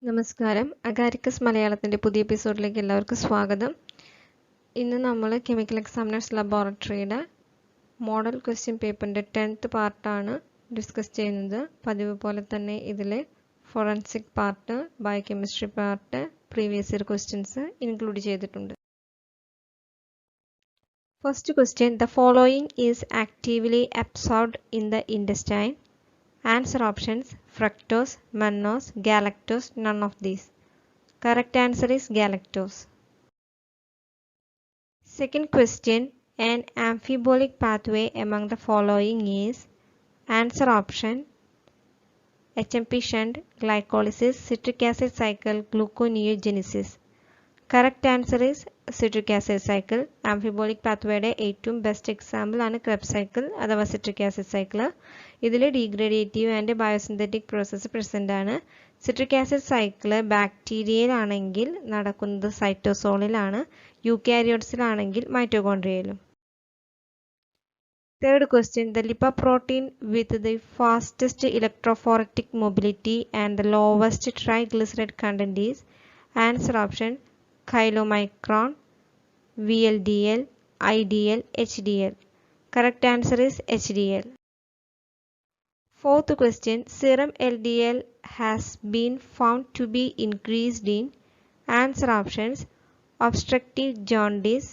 നമസ്കാരം അഗാരിക്കസ് മലയാളത്തിൻ്റെ പുതിയ എപ്പിസോഡിലേക്ക് എല്ലാവർക്കും സ്വാഗതം. ഇന്ന് നമ്മൾ കെമിക്കൽ എക്സാമിനേഴ്സ് ലബോറട്ടറിയുടെ മോഡൽ ക്വസ്റ്റ്യൻ പേപ്പറിൻ്റെ 10th പാർട്ടാണ് ഡിസ്കസ് ചെയ്യുന്നത്. പതിവ് പോലെ തന്നെ ഇതിൽ forensic part, biochemistry part, previous year questions include ചെയ്തിട്ടുണ്ട്. First question, the following is actively absorbed in the intestine. Answer options: fructose, mannose, galactose, none of these. Correct answer is galactose. Second question, an amphibolic pathway among the following is. Answer option: HMP shunt, glycolysis, citric acid cycle, gluconeogenesis. Correct answer is citric acid cycle. Amphibolic pathway ഏറ്റവും best example ആണ് Krebs cycle അഥവാ citric acid cycle. ഇതിൽ ഡീഗ്രേഡേറ്റീവ് and biosynthetic process present ആണ്. Citric acid cycle ബാക്ടീരിയയിലാണെങ്കിൽ നടക്കുന്നത് സൈറ്റോസോളിലാണ്, യൂക്കാരിയോട്സിലാണെങ്കിൽ മൈറ്റോകോൺഡ്രിയയിലും. Third question, the lipoprotein with the fastest electrophoretic mobility and the lowest triglyceride content is. Answer option: chylomicron, VLDL, IDL, HDL. Correct answer is HDL. Fourth question, serum LDL has been found to be increased in. Answer options: obstructive jaundice,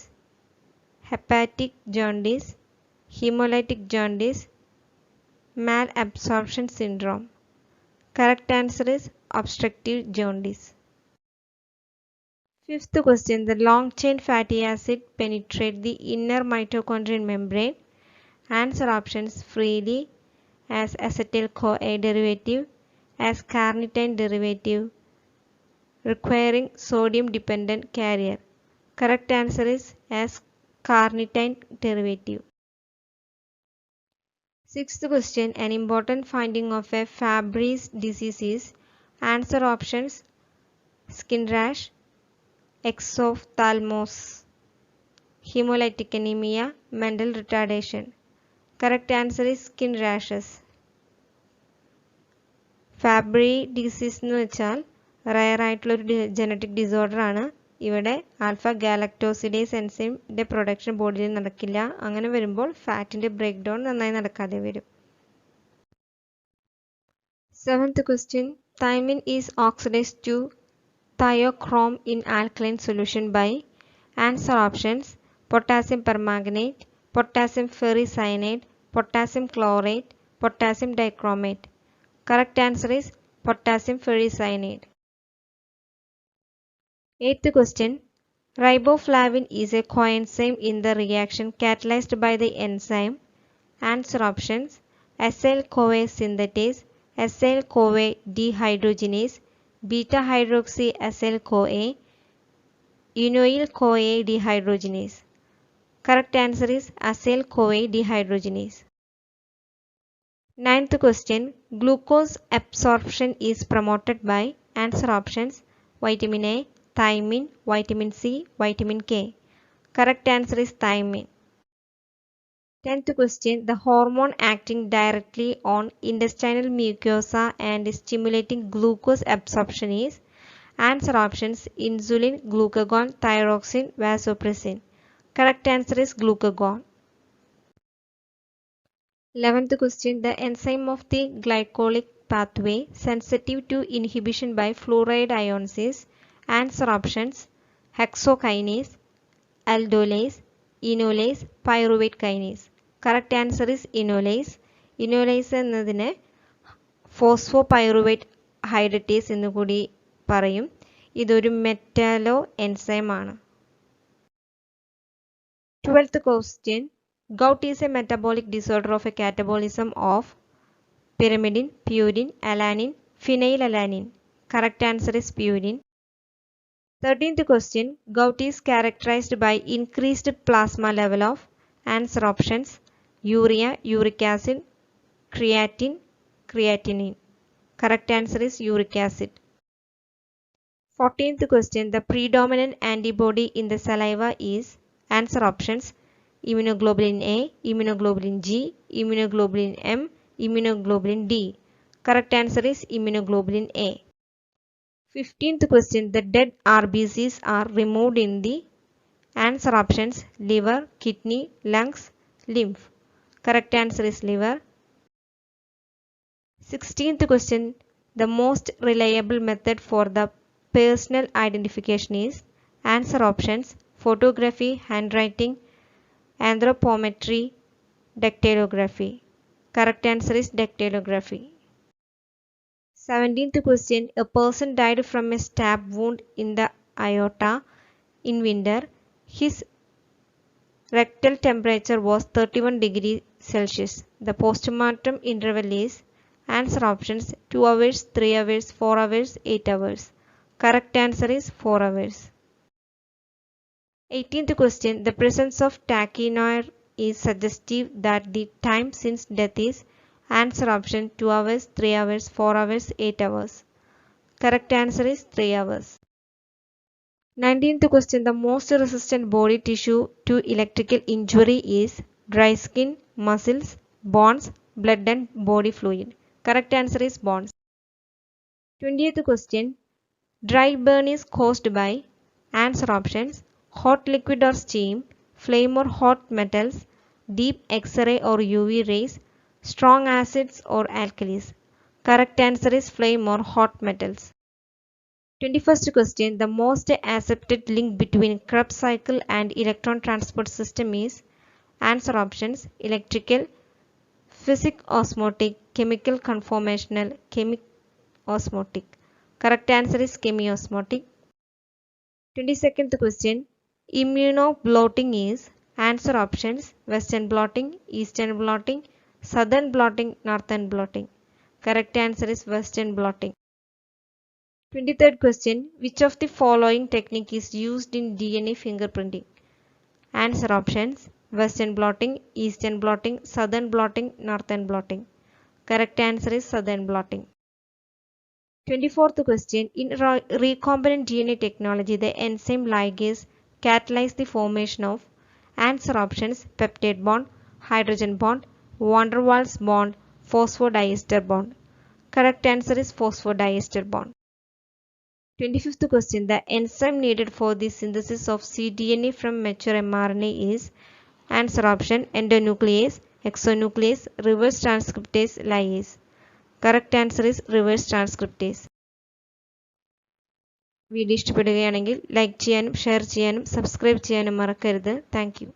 hepatic jaundice, hemolytic jaundice, malabsorption syndrome. Correct answer is obstructive jaundice. Fifth question, the long chain fatty acid penetrate the inner mitochondrial membrane. Answer options: freely, as acetyl-CoA derivative, as carnitine derivative, requiring sodium dependent carrier. Correct answer is as carnitine derivative. Sixth question, an important finding of a Fabry's disease is. Answer options: skin rash, exophthalmos, hemolytic anemia, mental retardation. Correct answer is skin rashes. Fabry disease എന്ന് വെച്ചാൽ rare ആയിട്ടുള്ളൊരു genetic disorder ആണ്. ഇവിടെ alpha galactosidase എൻസൈമിൻ്റെ production ബോഡിയിൽ നടക്കില്ല. അങ്ങനെ വരുമ്പോൾ ഫാറ്റിൻ്റെ break down നന്നായി നടക്കാതെ വരും. Seventh question, thiamine is oxidized to thiochrome in alkaline solution by. Answer options: potassium permanganate, potassium ferricyanide, potassium chlorate, potassium dichromate. Correct answer is potassium ferricyanide. Eighth question, riboflavin is a coenzyme in the reaction catalyzed by the enzyme. Answer options: acyl-CoA synthetase, acyl-CoA dehydrogenase, beta hydroxy acyl-CoA, enoyl-CoA dehydrogenase. Correct answer is acyl-CoA dehydrogenase. Ninth question, glucose absorption is promoted by. Answer options: vitamin A, thiamine, vitamin C, vitamin K. Correct answer is thiamine. 10th question, the hormone acting directly on intestinal mucosa and stimulating glucose absorption is. Answer options: insulin, glucagon, thyroxine, vasopressin. Correct answer is glucagon. 11th question, the enzyme of the glycolic pathway sensitive to inhibition by fluoride ions is. Answer options: hexokinase, aldolase, enolase, pyruvate kinase. Correct answer is enolase. Enolase എന്നതിനെ ഫോസ്ഫോപൈറുവേറ്റ് ഹൈഡ്രേറ്റേസ് എന്ന് കൂടി പറയും. ഇതൊരു metallo enzyme ആണ്. 12th question, gout is a metabolic disorder of a catabolism of pyrimidine, purine, alanine, phenylalanine. Correct answer is purine. 13th question, gout is characterized by increased plasma level of. Answer options: urea, uric acid, creatine, creatinine. Correct answer is uric acid. 14th question, the predominant antibody in the saliva is. Answer options: immunoglobulin A, immunoglobulin G, immunoglobulin M, immunoglobulin D. Correct answer is immunoglobulin A. 15th question. The dead RBCs are removed in the answer options: liver, kidney, lungs, lymph. Correct answer is liver. 16th question. The most reliable method for the personal identification is answer options: photography, handwriting, anthropometry, dactylography. Correct answer is dactylography. 17th question. A person died from a stab wound in the aorta in winter. His rectal temperature was 31 degrees Celsius. The postmortem interval is answer options: 2 hours, 3 hours, 4 hours, 8 hours. Correct answer is 4 hours. 18th question. The presence of tachynoir is suggestive that the time since death is answer option: 2 hours, 3 hours, 4 hours, 8 hours. Correct answer is 3 hours. 19th question. The most resistant body tissue to electrical injury is dry skin, muscles, bones, blood and body fluid. Correct answer is bones. 20th question. Dry burn is caused by answer options: hot liquid or steam, flame or hot metals, deep X-ray or UV rays, strong acids or alkalis. Correct answer is flame or hot metals. 21st question. The most accepted link between Krebs cycle and electron transport system is answer options: electrical, physic-osmotic, chemical conformational, chemi-osmotic. Correct answer is chemiosmotic. 22nd question. Immunoblotting is answer options: western blotting, eastern blotting, southern blotting, northern blotting. Correct answer is western blotting. 23rd question. Which of the following technique is used in DNA fingerprinting? Answer options: western blotting, eastern blotting, southern blotting, northern blotting. Correct answer is southern blotting. 24th question. In recombinant DNA technology, the enzyme ligase catalyzes the formation of answer options: peptide bond, hydrogen bond, van der Waals bond, phosphodiester bond. Correct answer is phosphodiester bond. 25th question. The enzyme needed for the synthesis of cDNA from mature mRNA is answer option: endonuclease, exonuclease, reverse transcriptase, lyase. Correct answer is reverse transcriptase. Video ഇഷ്ടപ്പെടുകയാണെങ്കിൽ like ചെയ്യാനും share ചെയ്യാനും subscribe ചെയ്യാനും മറക്കരുത്. Thank you.